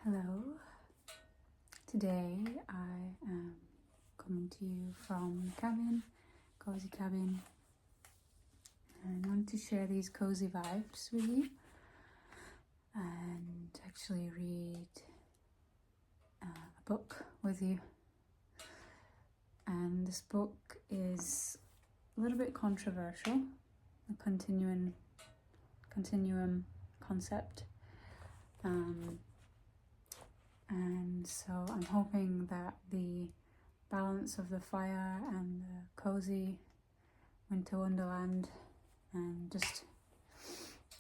Hello, today I am coming to you from the cabin, cozy cabin, and I wanted to share these cozy vibes with you and actually read a book with you. And this book is a little bit controversial, the continuum concept. And so I'm hoping that the balance of the fire and the cozy winter wonderland and just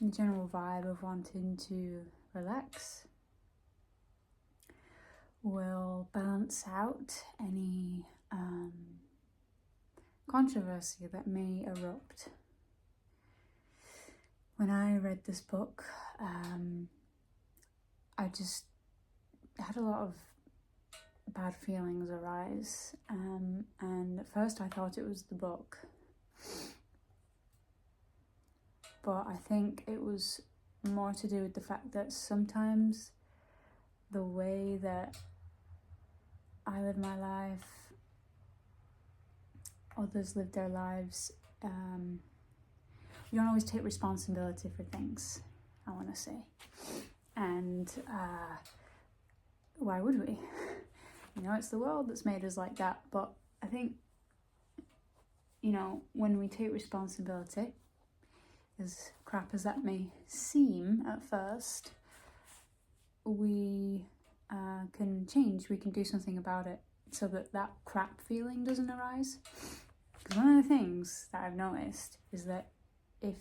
the general vibe of wanting to relax will balance out any controversy that may erupt. When I read this book, I just had a lot of bad feelings arise, and at first I thought it was the book, but I think it was more to do with the fact that sometimes the way that I live my life, others live their lives, you don't always take responsibility for things, I want to say, and why would we? You know, it's the world that's made us like that. But I think, you know, when we take responsibility, as crap as that may seem at first, we can change, we can do something about it so that that crap feeling doesn't arise. Because one of the things that I've noticed is that if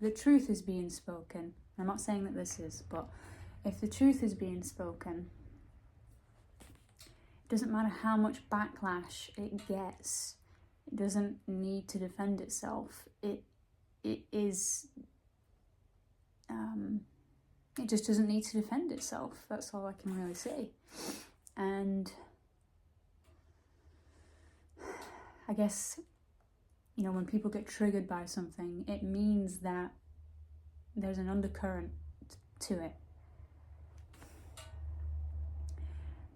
the truth is being spoken, I'm not saying that this is, but if the truth is being spoken, it doesn't matter how much backlash it gets. It doesn't need to defend itself. It just doesn't need to defend itself. That's all I can really say. And I guess, you know, when people get triggered by something, it means that there's an undercurrent to it.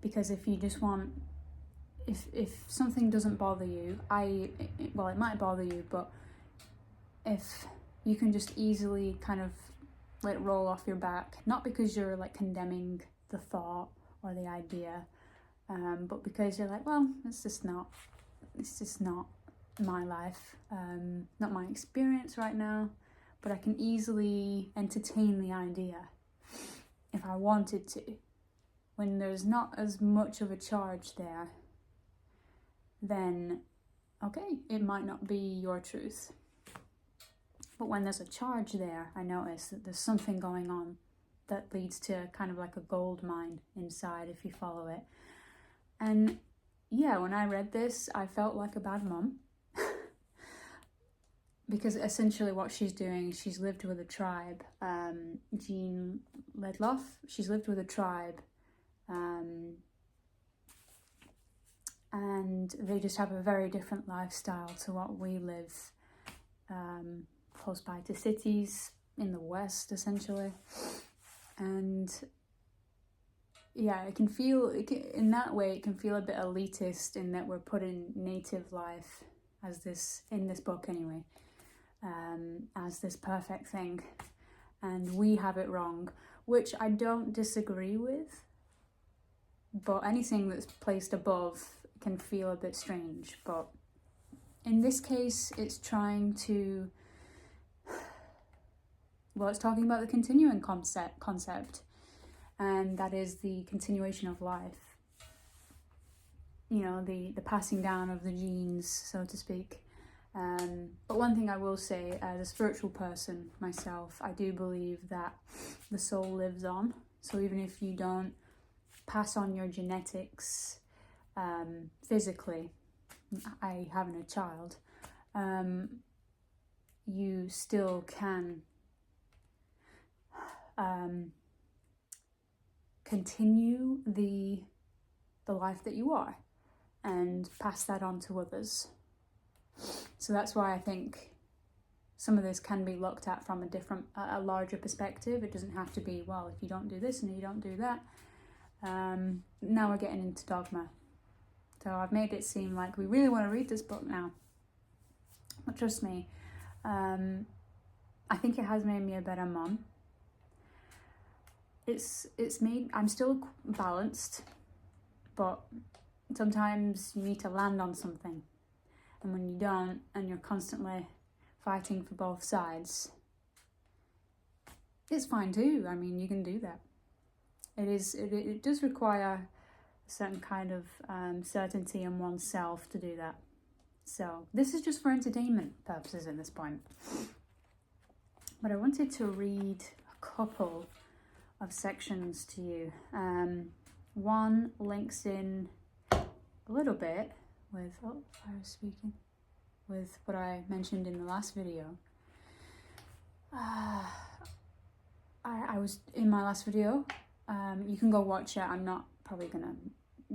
Because if you just want, if something doesn't bother you, it might bother you, but if you can just easily kind of let it roll off your back, not because you're like condemning the thought or the idea, but because you're like, well, it's just not my life, not my experience right now, but I can easily entertain the idea if I wanted to. When there's not as much of a charge there, then okay, it might not be your truth. But when there's a charge there, I notice that there's something going on that leads to kind of like a gold mine inside if you follow it. And yeah, when I read this, I felt like a bad mum. Because essentially what she's doing, she's lived with a tribe. Jean Ledloff, she's lived with a tribe. And they just have a very different lifestyle to what we live close by to cities in the West, essentially. And yeah, it can feel, in that way, it can feel a bit elitist in that we're putting native life as this, in this book anyway, as this perfect thing. And we have it wrong, which I don't disagree with. But anything that's placed above can feel a bit strange. But in this case, it's trying to, well, it's talking about the continuum concept, and that is the continuation of life. You know, the passing down of the genes, so to speak. But one thing I will say, as a spiritual person myself, I do believe that the soul lives on. So even if you don't pass on your genetics physically, I having a child, you still can continue the life that you are and pass that on to others. So that's why I think some of this can be looked at from a larger perspective. It doesn't have to be, well, if you don't do this and you don't do that, Now we're getting into dogma. So I've made it seem like we really want to read this book now. But trust me, I think it has made me a better mum. It's made, I'm still balanced, but sometimes you need to land on something. And when you don't, and you're constantly fighting for both sides, it's fine too. I mean, you can do that. It does require a certain kind of certainty in oneself to do that. So this is just for entertainment purposes at this point. But I wanted to read a couple of sections to you. One links in a little bit with, I was speaking, with what I mentioned in the last video. I was in my last video. You can go watch it. I'm not probably gonna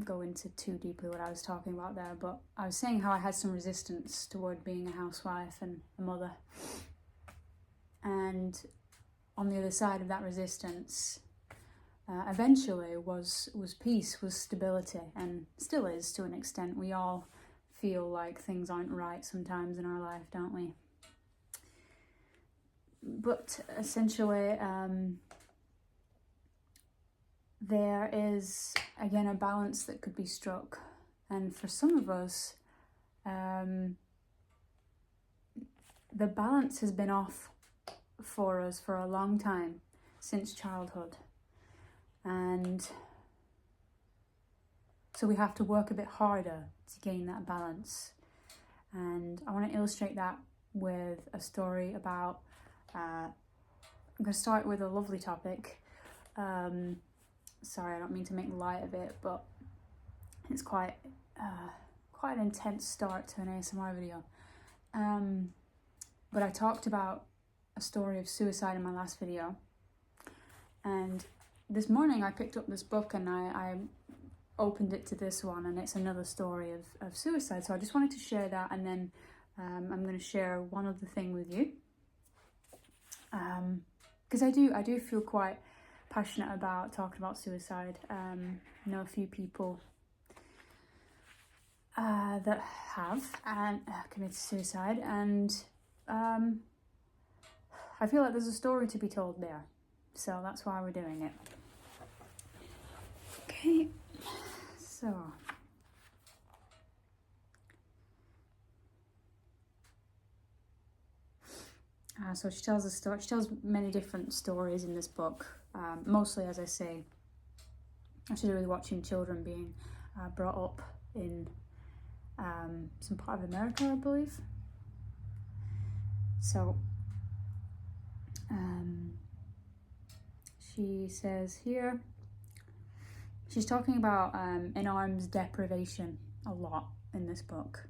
go into too deeply what I was talking about there, but I was saying how I had some resistance toward being a housewife and a mother. And on the other side of that resistance, eventually was peace, was stability, and still is to an extent. We all feel like things aren't right sometimes in our life, don't we? But essentially, there is, again, a balance that could be struck. And for some of us, the balance has been off for us for a long time, since childhood. And so we have to work a bit harder to gain that balance. And I want to illustrate that with a story about, I'm going to start with a lovely topic. Sorry, I don't mean to make light of it, but it's quite an intense start to an ASMR video. But I talked about a story of suicide in my last video. And this morning I picked up this book and I opened it to this one, and it's another story of suicide. So I just wanted to share that, and then I'm going to share one other thing with you. Because I do feel quite passionate about talking about suicide. I know a few people that have committed suicide, and I feel like there's a story to be told there. So that's why we're doing it. Okay, so so she tells a story. She tells many different stories in this book. Mostly, as I say, to do with watching children being brought up in some part of America, I believe. So she says here, she's talking about in Arms Deprivation a lot in this book.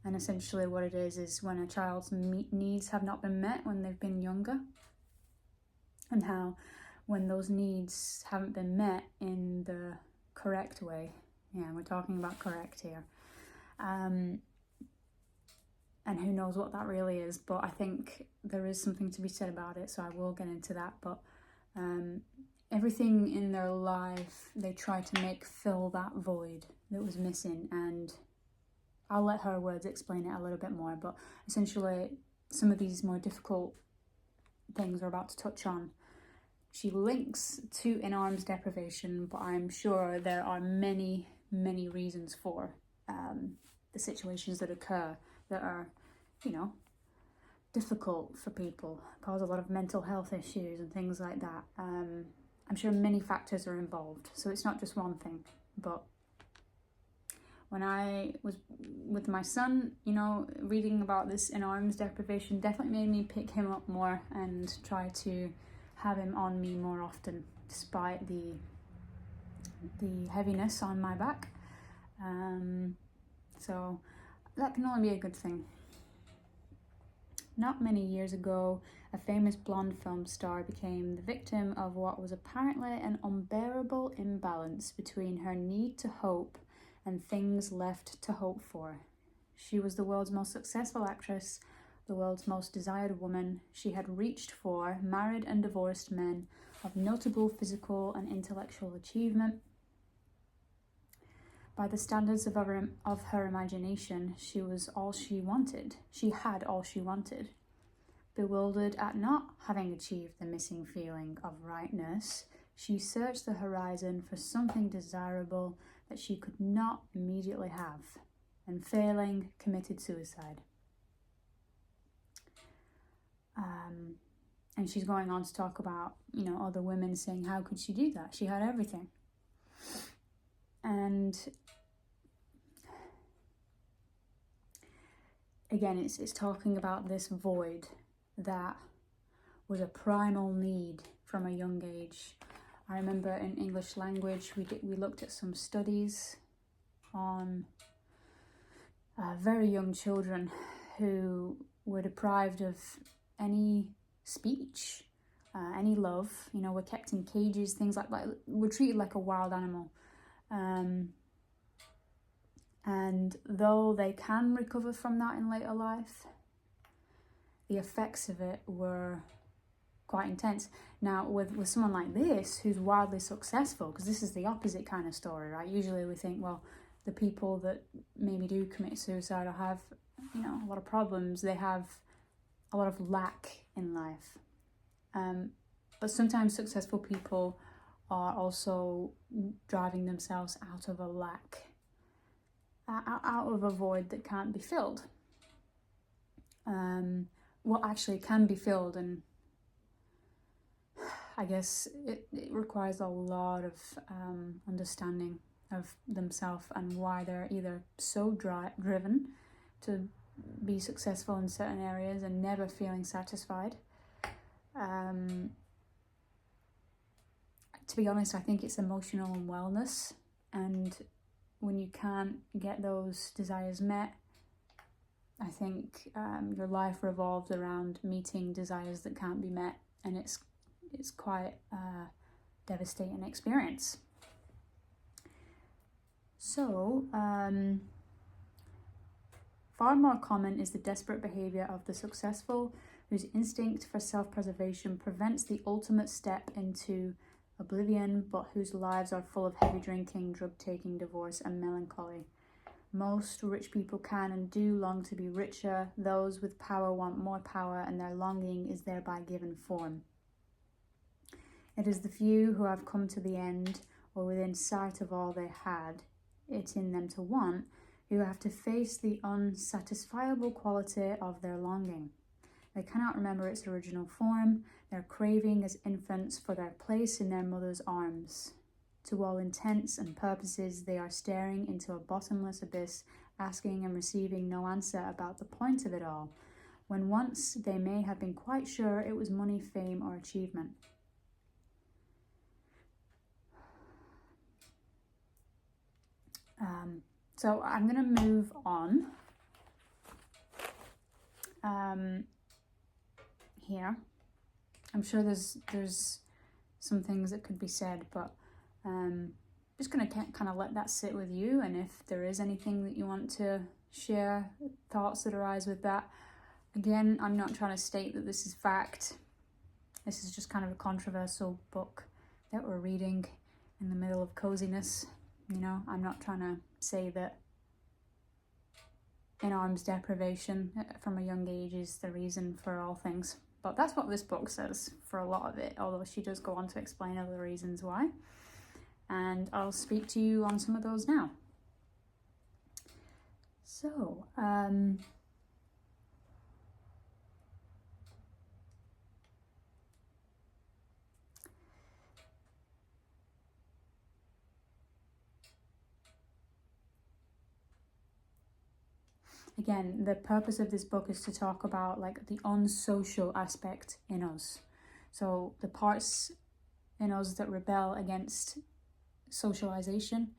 And essentially what it is when a child's needs have not been met when they've been younger, and how when those needs haven't been met in the correct way, we're talking about correct here, and who knows what that really is, but I think there is something to be said about it, so I will get into that. But everything in their life, they try to make fill that void that was missing, and I'll let her words explain it a little bit more, but essentially some of these more difficult things we're about to touch on, she links to In Arms Deprivation, but I'm sure there are many, many reasons for the situations that occur that are, difficult for people, cause a lot of mental health issues and things like that. I'm sure many factors are involved, so it's not just one thing. But when I was with my son, reading about this In Arms Deprivation definitely made me pick him up more and try to have him on me more often, despite the heaviness on my back. So that can only be a good thing. Not many years ago, a famous blonde film star became the victim of what was apparently an unbearable imbalance between her need to hope and things left to hope for. She was the world's most successful actress, the world's most desired woman. She had reached for married and divorced men of notable physical and intellectual achievement. By the standards of her imagination, she was all she wanted. She had all she wanted. Bewildered at not having achieved the missing feeling of rightness, she searched the horizon for something desirable that she could not immediately have, and failing, committed suicide. And she's going on to talk about, other women saying, how could she do that? She had everything. And again, it's talking about this void that was a primal need from a young age. I remember in English language, we looked at some studies on very young children who were deprived of any speech, any love, were kept in cages, things like that. Were treated like a wild animal. And though they can recover from that in later life, the effects of it were quite intense. Now, with someone like this, who's wildly successful, because this is the opposite kind of story, right? Usually we think, well, the people that maybe do commit suicide or have, a lot of problems, they have a lot of lack in life. But sometimes successful people are also driving themselves out of a lack, out of a void that can't be filled. What actually can be filled, and I guess it requires a lot of understanding of themselves and why they're either so driven to be successful in certain areas and never feeling satisfied. To be honest, I think it's emotional wellness, and when you can't get those desires met, I think your life revolves around meeting desires that can't be met, and it's quite a devastating experience. So, far more common is the desperate behaviour of the successful, whose instinct for self-preservation prevents the ultimate step into oblivion, but whose lives are full of heavy drinking, drug-taking, divorce, and melancholy. Most rich people can and do long to be richer. Those with power want more power, and their longing is thereby given form. It is the few who have come to the end, or within sight of all they had it in them to want, who have to face the unsatisfiable quality of their longing. They cannot remember its original form, their craving as infants for their place in their mother's arms. To all intents and purposes, they are staring into a bottomless abyss, asking and receiving no answer about the point of it all, when once they may have been quite sure it was money, fame, or achievement. So I'm going to move on here. I'm sure there's some things that could be said, but just going to kind of let that sit with you, and if there is anything that you want to share, thoughts that arise with that. Again, I'm not trying to state that this is fact. This is just kind of a controversial book that we're reading in the middle of coziness. I'm not trying to say that in Arms Deprivation from a young age is the reason for all things. But that's what this book says for a lot of it, although she does go on to explain other reasons why. And I'll speak to you on some of those now. So, again, the purpose of this book is to talk about like the unsocial aspect in us. So the parts in us that rebel against socialization,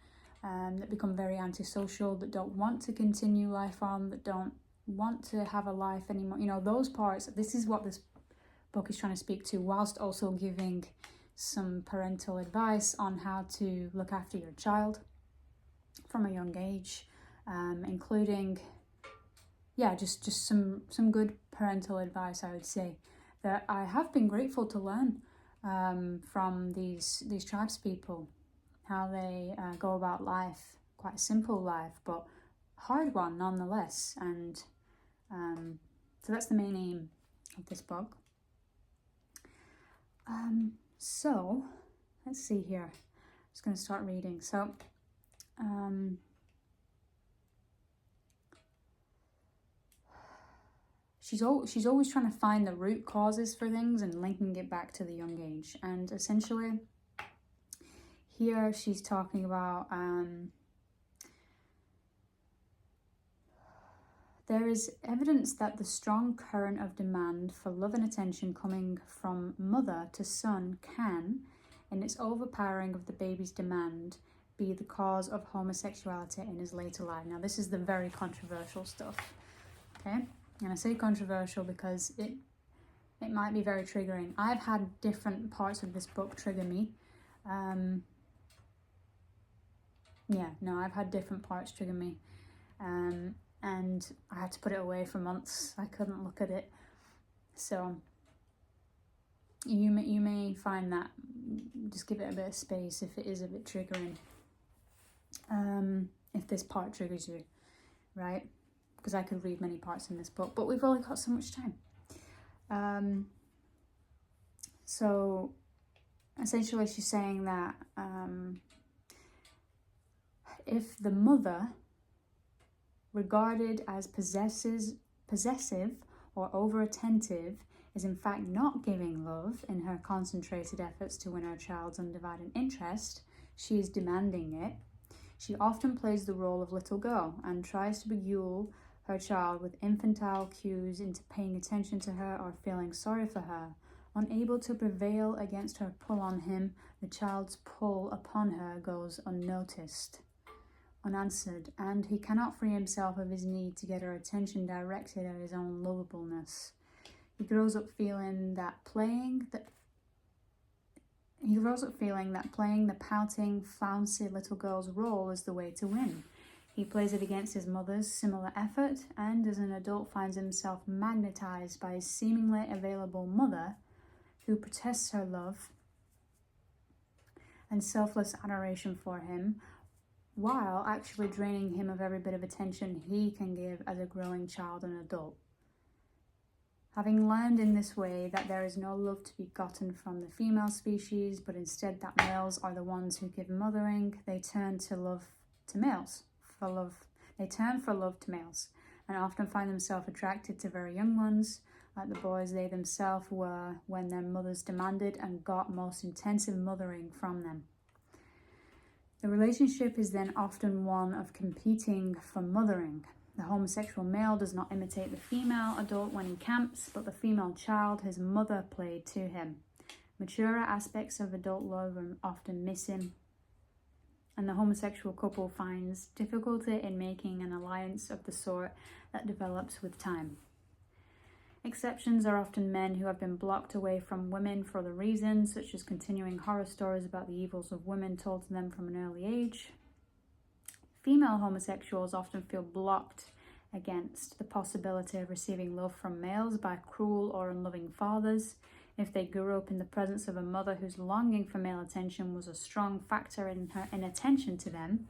that become very antisocial, that don't want to continue life on, that don't want to have a life anymore. Those parts, this is what this book is trying to speak to, whilst also giving some parental advice on how to look after your child from a young age, including just some good parental advice, I would say, that I have been grateful to learn from these tribes people, how they go about life quite a simple life, but hard one nonetheless. And so that's the main aim of this book. So let's see here. I'm just going to start reading. So she's always trying to find the root causes for things and linking it back to the young age. And essentially here she's talking about there is evidence that the strong current of demand for love and attention coming from mother to son can, in its overpowering of the baby's demand, be the cause of homosexuality in his later life. Now, this is the very controversial stuff, okay? And I say controversial because it might be very triggering. I've had different parts of this book trigger me. I've had different parts trigger me. And I had to put it away for months. I couldn't look at it. So you may find that, just give it a bit of space if it is a bit triggering. If this part triggers you, right? Because I could read many parts in this book, but we've only got so much time. So essentially she's saying that if the mother, regarded as possessive or over-attentive, is in fact not giving love in her concentrated efforts to win her child's undivided interest, she is demanding it. She often plays the role of little girl and tries to beguile her child with infantile cues into paying attention to her or feeling sorry for her. Unable to prevail against her pull on him, the child's pull upon her goes unnoticed, unanswered, and he cannot free himself of his need to get her attention directed at his own lovableness. He grows up feeling that playing the pouting, flouncy little girl's role is the way to win. He plays it against his mother's similar effort, and as an adult finds himself magnetized by his seemingly available mother, who protests her love and selfless adoration for him, while actually draining him of every bit of attention he can give as a growing child and adult. Having learned in this way that there is no love to be gotten from the female species, but instead that males are the ones who give mothering, they turn for love to males, and often find themselves attracted to very young ones, like the boys they themselves were when their mothers demanded and got most intensive mothering from them. The relationship is then often one of competing for mothering. The homosexual male does not imitate the female adult when he camps, but the female child his mother played to him. Maturer aspects of adult love are often missing, and the homosexual couple finds difficulty in making an alliance of the sort that develops with time. Exceptions are often men who have been blocked away from women for other reasons, such as continuing horror stories about the evils of women told to them from an early age. Female homosexuals often feel blocked against the possibility of receiving love from males by cruel or unloving fathers. If they grew up in the presence of a mother whose longing for male attention was a strong factor in attention to them,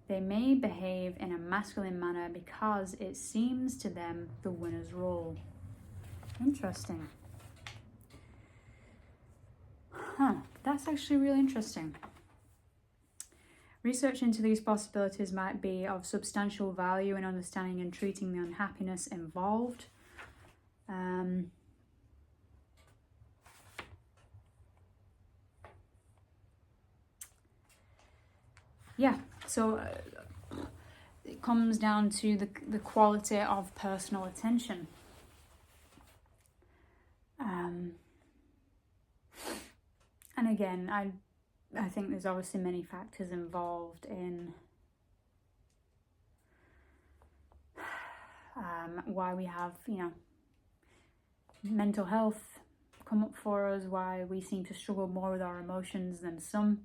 they may behave in a masculine manner because it seems to them the winner's role. Interesting. That's actually really interesting. Research into these possibilities might be of substantial value in understanding and treating the unhappiness involved. So it comes down to the quality of personal attention. And again, I think there's obviously many factors involved in why we have, mental health come up for us, why we seem to struggle more with our emotions than some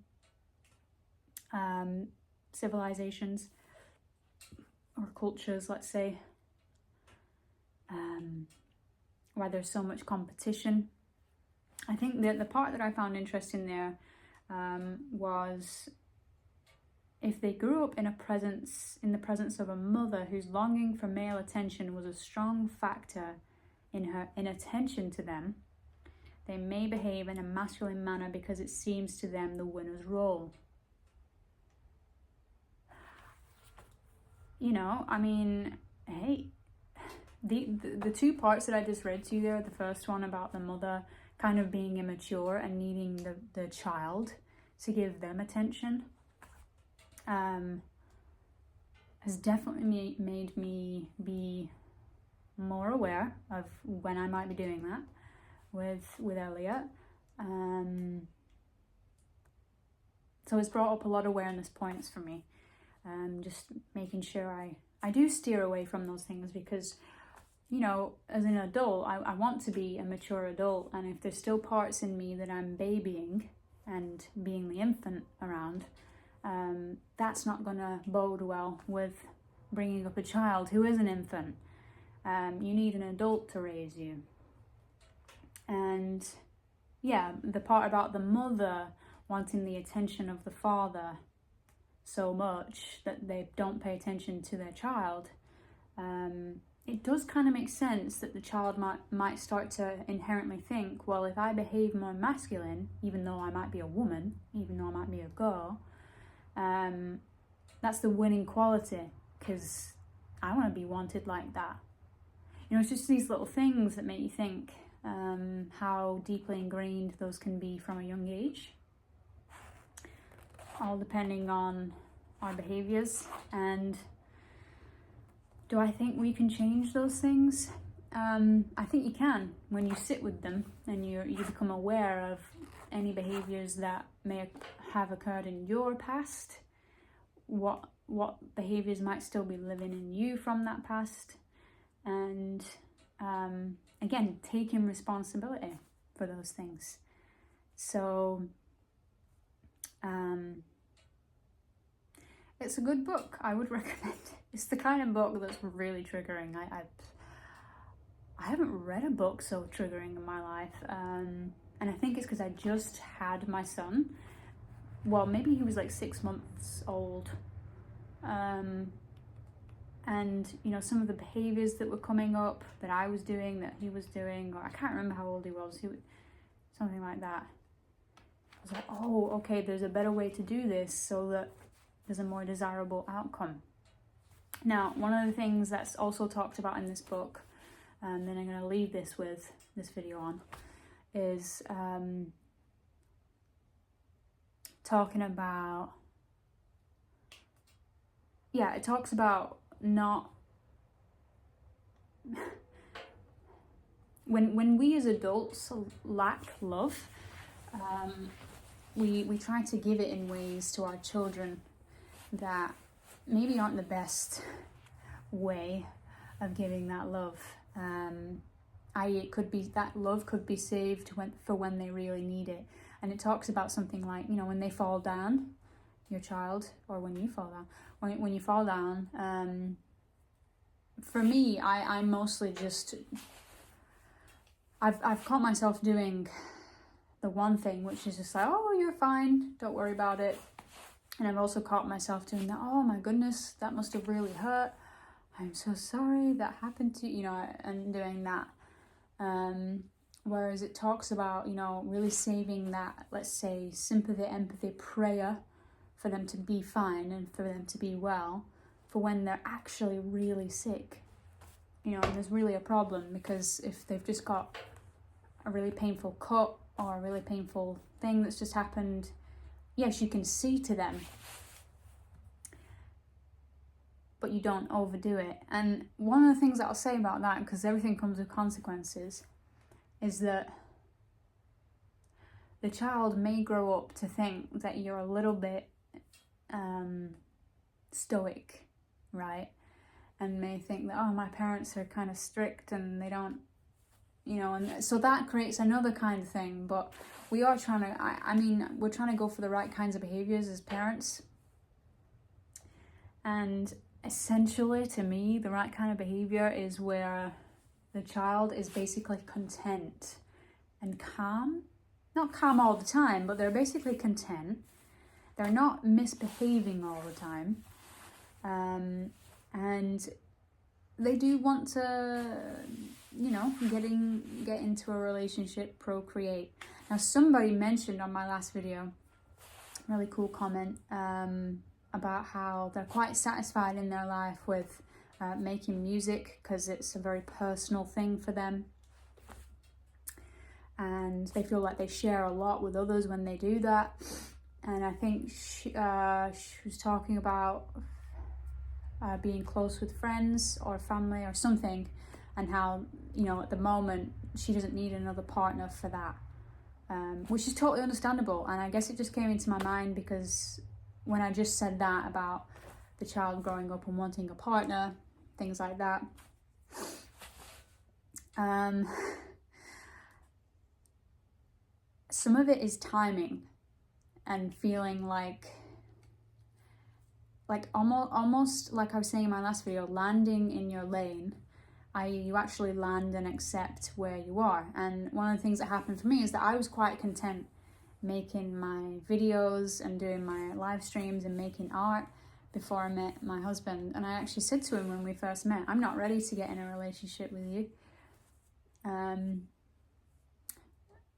civilizations or cultures, let's say, why there's so much competition. I think that the part that I found interesting there was If they grew up in the presence of a mother whose longing for male attention was a strong factor in her inattention to them, they may behave in a masculine manner because it seems to them the winner's role. You know, I mean, hey, the two parts that I just read to you there, the first one about the mother kind of being immature and needing the child to give them attention, has definitely made me be more aware of when I might be doing that with Elliot. So it's brought up a lot of awareness points for me. Just making sure I do steer away from those things, because, you know, as an adult, I want to be a mature adult, and if there's still parts in me that I'm babying and being the infant around, that's not going to bode well with bringing up a child who is an infant. You need an adult to raise you. And yeah, the part about the mother wanting the attention of the father so much that they don't pay attention to their child, it does kind of make sense that the child might start to inherently think, well, if I behave more masculine, even though I might be a woman, even though I might be a girl, that's the winning quality, because I want to be wanted like that. You know, it's just these little things that make you think how deeply ingrained those can be from a young age, all depending on our behaviors. And do I think we can change those things? I think you can, when you sit with them and you become aware of any behaviors that may have occurred in your past, what behaviors might still be living in you from that past, and again, taking responsibility for those things. So it's a good book. I would recommend it. It's the kind of book that's really triggering. I haven't read a book so triggering in my life, and I think it's because I just had my son. Well, maybe he was like 6 months old, and you know, some of the behaviors that were coming up that I was doing, that he was doing, or I can't remember how old he was, something like that. I was like, oh, okay, there's a better way to do this so that there's a more desirable outcome. Now, one of the things that's also talked about in this book, and then I'm going to leave this with this video on, is talking about, it talks about not, when we as adults lack love, we try to give it in ways to our children that maybe aren't the best way of giving that love. I.e., it could be that love could be saved for when they really need it. And it talks about something like, you know, when they fall down, your child, or when you fall down, when you fall down. For me, I mostly just, I've caught myself doing the one thing, which is just like, oh, you're fine, don't worry about it. And I've also caught myself doing that, oh my goodness, that must have really hurt. I'm so sorry that happened to you, you know, and doing that. Whereas it talks about, you know, really saving that, let's say, sympathy, empathy, prayer for them to be fine and for them to be well, for when they're actually really sick. You know, and there's really a problem, because if they've just got a really painful cut or a really painful thing that's just happened, yes, you can see to them, but you don't overdo it. And one of the things that I'll say about that, because everything comes with consequences, is that the child may grow up to think that you're a little bit stoic, right? And may think that, oh, my parents are kind of strict and they don't, you know, and so that creates another kind of thing. But we are trying to, I mean, we're trying to go for the right kinds of behaviors as parents. And essentially, to me, the right kind of behavior is where the child is basically content and calm. Not calm all the time, but they're basically content. they're not misbehaving all the time, and they do want to, you know, get into a relationship, procreate. Now, somebody mentioned on my last video, really cool comment, about how they're quite satisfied in their life with making music, because it's a very personal thing for them, and they feel like they share a lot with others when they do that. And I think she was talking about being close with friends or family or something, and how, you know, at the moment she doesn't need another partner for that, which is totally understandable. And I guess it just came into my mind because when I just said that about the child growing up and wanting a partner, things like that, some of it is timing and feeling like almost like I was saying in my last video, landing in your lane, i.e. you actually land and accept where you are. And one of the things that happened for me is that I was quite content making my videos and doing my live streams and making art before I met my husband. And I actually said to him when we first met, I'm not ready to get in a relationship with you.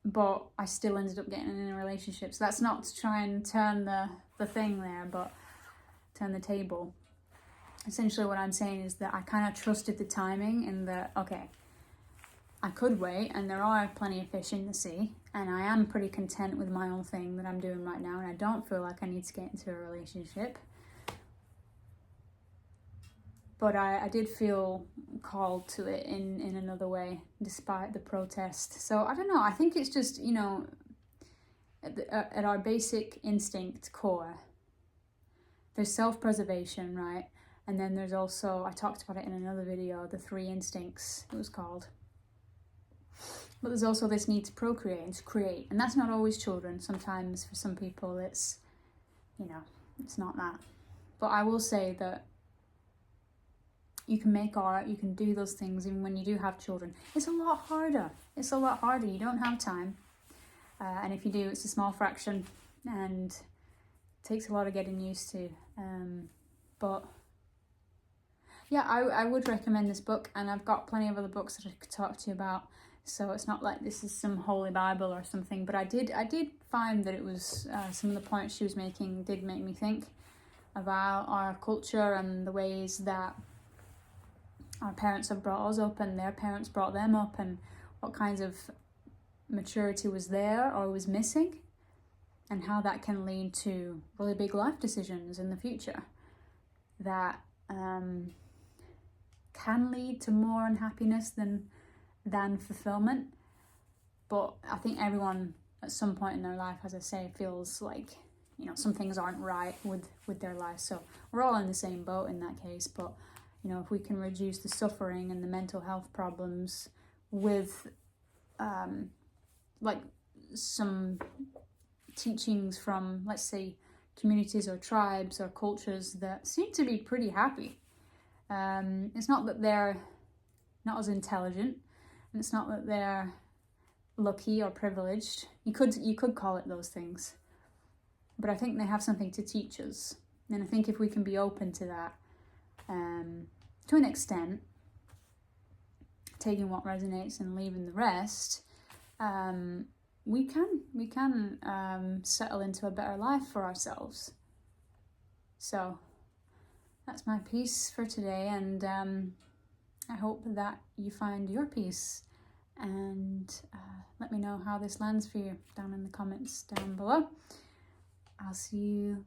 But I still ended up getting in a relationship. So that's not to try and turn the thing there, but turn the table. Essentially what I'm saying is that I kind of trusted the timing, in that, okay, I could wait, and there are plenty of fish in the sea, and I am pretty content with my own thing that I'm doing right now, and I don't feel like I need to get into a relationship. But I did feel called to it in another way, despite the protest. So I don't know, I think it's just, you know, at our basic instinct core, there's self-preservation, right? And then there's also, I talked about it in another video, the 3 instincts, it was called. But there's also this need to procreate and to create. And that's not always children. Sometimes for some people it's, you know, it's not that. But I will say that you can make art, you can do those things even when you do have children. It's a lot harder. It's a lot harder. You don't have time. And if you do, it's a small fraction. And it takes a lot of getting used to. But yeah, I would recommend this book. And I've got plenty of other books that I could talk to you about. So it's not like this is some holy Bible or something. But I did find that it was, some of the points she was making did make me think about our culture and the ways that our parents have brought us up and their parents brought them up, and what kinds of maturity was there or was missing, and how that can lead to really big life decisions in the future that can lead to more unhappiness than fulfillment. But I think everyone at some point in their life, as I say, feels like, you know, some things aren't right with their life. So we're all in the same boat in that case. But, you know, if we can reduce the suffering and the mental health problems with like some teachings from, let's say, communities or tribes or cultures that seem to be pretty happy. It's not that they're not as intelligent, and it's not that they're lucky or privileged. You could call it those things. But I think they have something to teach us. And I think if we can be open to that, to an extent, taking what resonates and leaving the rest, we can settle into a better life for ourselves. So that's my piece for today, and I hope that you find your peace. And let me know how this lands for you down in the comments down below. I'll see you